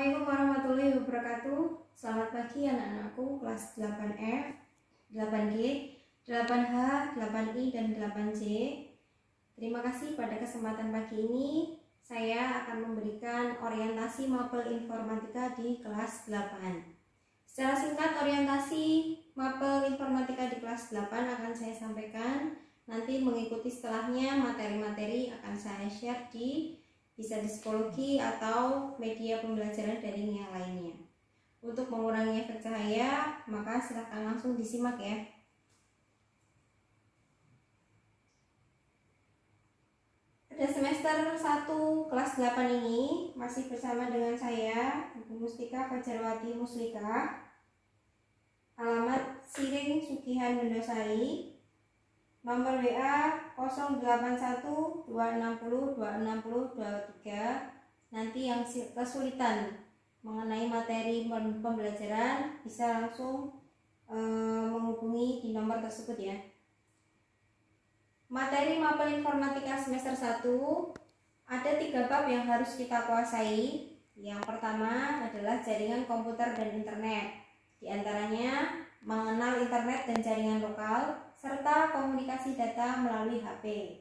Assalamualaikum warahmatullahi wabarakatuh. Selamat pagi anak-anakku kelas 8F, 8G, 8H, 8I, dan 8C. Terima kasih pada kesempatan pagi ini. Saya akan memberikan orientasi mapel informatika di kelas 8. Secara singkat, orientasi mapel informatika di kelas 8 akan saya sampaikan. Nanti mengikuti setelahnya materi-materi akan saya share bisa di psikologi atau media pembelajaran daring yang lainnya. Untuk mengurangi efek cahaya, maka silakan langsung disimak ya. Pada semester 1 kelas 8 ini masih bersama dengan saya, Ibu Mustika Fajarwati Muslika. Alamat Siring Sugihan Mendosari. Nomor WA 08126026023. Nanti yang kesulitan mengenai materi pembelajaran bisa langsung menghubungi di nomor tersebut ya. Materi mapel informatika semester 1 ada 3 bab yang harus kita kuasai. Yang pertama adalah jaringan komputer dan internet. Di antaranya mengenal internet dan jaringan lokal serta komunikasi data melalui HP.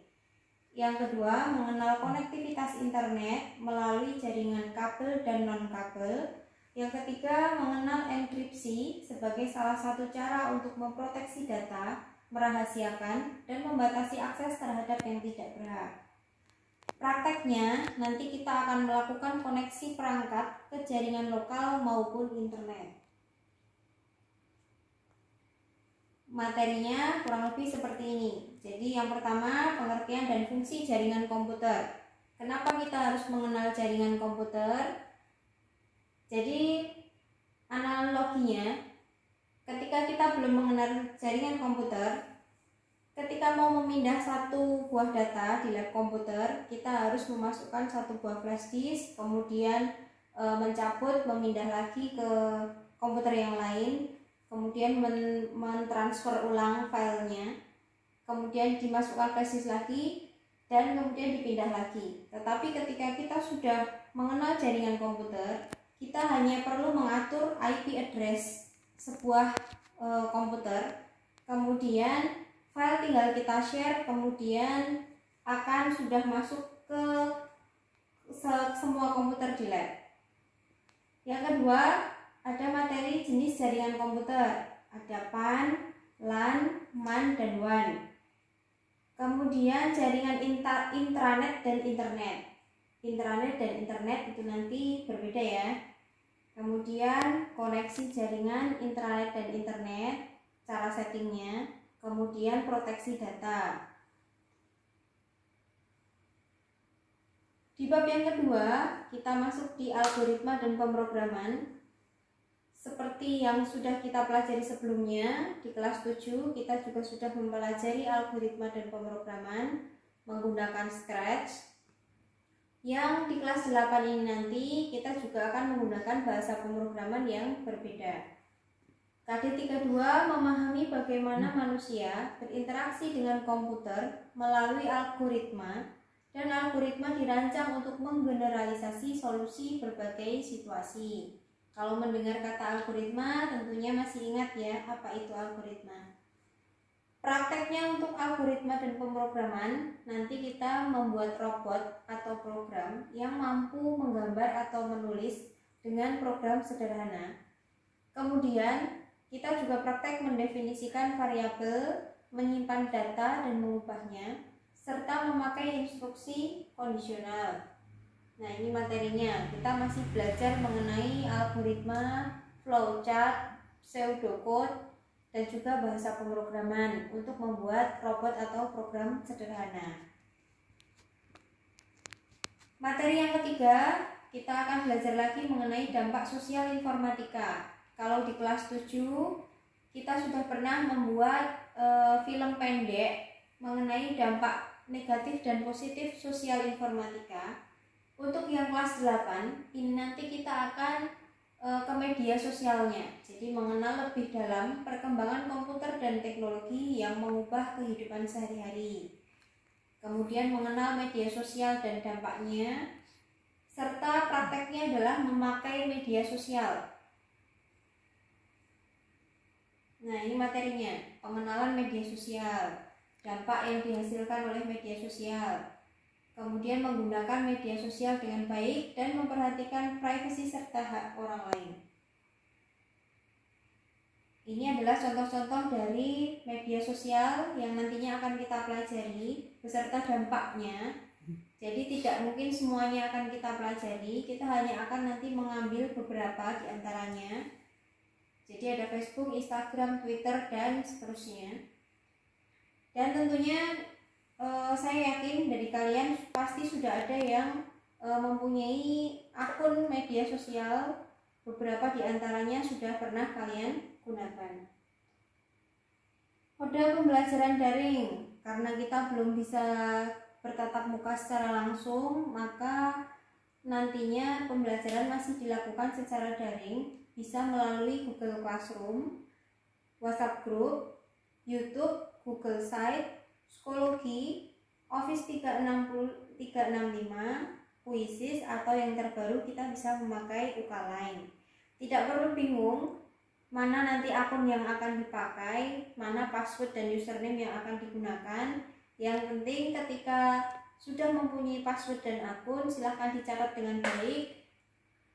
Yang kedua, mengenal konektivitas internet melalui jaringan kabel dan non-kabel. Yang ketiga, mengenal enkripsi sebagai salah satu cara untuk memproteksi data, merahasiakan, dan membatasi akses terhadap yang tidak berhak. Prakteknya, nanti kita akan melakukan koneksi perangkat ke jaringan lokal maupun internet. Materinya kurang lebih seperti ini. Jadi yang pertama, pengertian dan fungsi jaringan komputer. Kenapa kita harus mengenal jaringan komputer? Jadi analoginya, ketika kita belum mengenal jaringan komputer, ketika mau memindah satu buah data di lab komputer, kita harus memasukkan satu buah flash disk, kemudian mencabut, memindah lagi ke komputer yang lain, kemudian mentransfer ulang filenya, kemudian dimasukkan flash disk lagi, dan kemudian dipindah lagi. Tetapi ketika kita sudah mengenal jaringan komputer, kita hanya perlu mengatur IP address sebuah komputer, kemudian file tinggal kita share, kemudian akan sudah masuk ke semua komputer di lab. Yang kedua, ada materi jenis jaringan komputer, ada PAN, LAN, MAN, dan WAN. Kemudian jaringan intranet dan internet. Intranet dan internet itu nanti berbeda ya. Kemudian koneksi jaringan intranet dan internet, cara settingnya, kemudian proteksi data. Di bab yang kedua, kita masuk di algoritma dan pemrograman. Seperti yang sudah kita pelajari sebelumnya, di kelas 7 kita juga sudah mempelajari algoritma dan pemrograman menggunakan Scratch. Yang di kelas 8 ini nanti kita juga akan menggunakan bahasa pemrograman yang berbeda. KD 32 memahami bagaimana manusia berinteraksi dengan komputer melalui algoritma, dan algoritma dirancang untuk menggeneralisasi solusi berbagai situasi. Kalau mendengar kata algoritma tentunya masih ingat ya apa itu algoritma. Prakteknya untuk algoritma dan pemrograman, nanti kita membuat robot atau program yang mampu menggambar atau menulis dengan program sederhana. Kemudian kita juga praktek mendefinisikan variabel, menyimpan data dan mengubahnya, serta memakai instruksi kondisional. Nah, ini materinya. Kita masih belajar mengenai algoritma, flowchart, pseudocode, dan juga bahasa pemrograman untuk membuat robot atau program sederhana. Materi yang ketiga, kita akan belajar lagi mengenai dampak sosial informatika. Kalau di kelas 7, kita sudah pernah membuat film pendek mengenai dampak negatif dan positif sosial informatika. Untuk yang kelas 8, ini nanti kita akan ke media sosialnya. Jadi mengenal lebih dalam perkembangan komputer dan teknologi yang mengubah kehidupan sehari-hari. Kemudian mengenal media sosial dan dampaknya, serta prakteknya adalah memakai media sosial. Nah, ini materinya, pengenalan media sosial, dampak yang dihasilkan oleh media sosial, kemudian menggunakan media sosial dengan baik dan memperhatikan privasi serta hak orang lain. Ini adalah contoh-contoh dari media sosial yang nantinya akan kita pelajari beserta dampaknya. Jadi tidak mungkin semuanya akan kita pelajari, kita hanya akan nanti mengambil beberapa di antaranya. Jadi ada Facebook, Instagram, Twitter, dan seterusnya. Dan tentunya saya yakin dari kalian pasti sudah ada yang mempunyai akun media sosial. Beberapa di antaranya sudah pernah kalian gunakan. Mode pembelajaran daring, karena kita belum bisa bertatap muka secara langsung, maka nantinya pembelajaran masih dilakukan secara daring, bisa melalui Google Classroom, WhatsApp Group, YouTube, Google Site, Psikologi, Office 365, Quizzes, atau yang terbaru kita bisa memakai Ukaline. Tidak perlu bingung mana nanti akun yang akan dipakai, mana password dan username yang akan digunakan. Yang penting ketika sudah mempunyai password dan akun, silahkan dicatat dengan baik.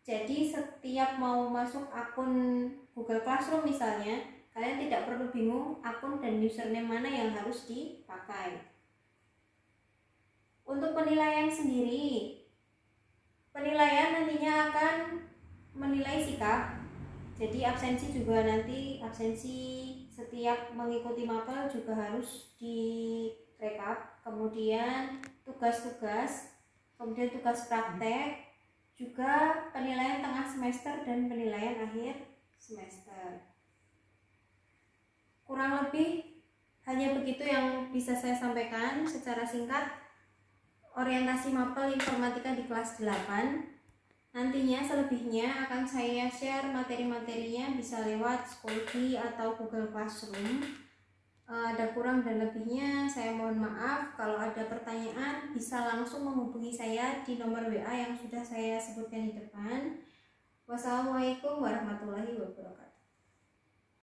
Jadi setiap mau masuk akun Google Classroom misalnya, kalian tidak perlu bingung akun dan username mana yang harus dipakai. Untuk penilaian sendiri, penilaian nantinya akan menilai sikap. Jadi absensi juga nanti, absensi setiap mengikuti mapel juga harus direkap. Kemudian tugas-tugas, kemudian tugas praktek, juga penilaian tengah semester dan penilaian akhir semester. Kurang lebih hanya begitu yang bisa saya sampaikan secara singkat orientasi mapel informatika di kelas 8. Nantinya selebihnya akan saya share materi-materinya bisa lewat Psikologi atau Google Classroom. Ada kurang dan lebihnya saya mohon maaf. Kalau ada pertanyaan bisa langsung menghubungi saya di nomor WA yang sudah saya sebutkan di depan. Wassalamualaikum warahmatullahi wabarakatuh.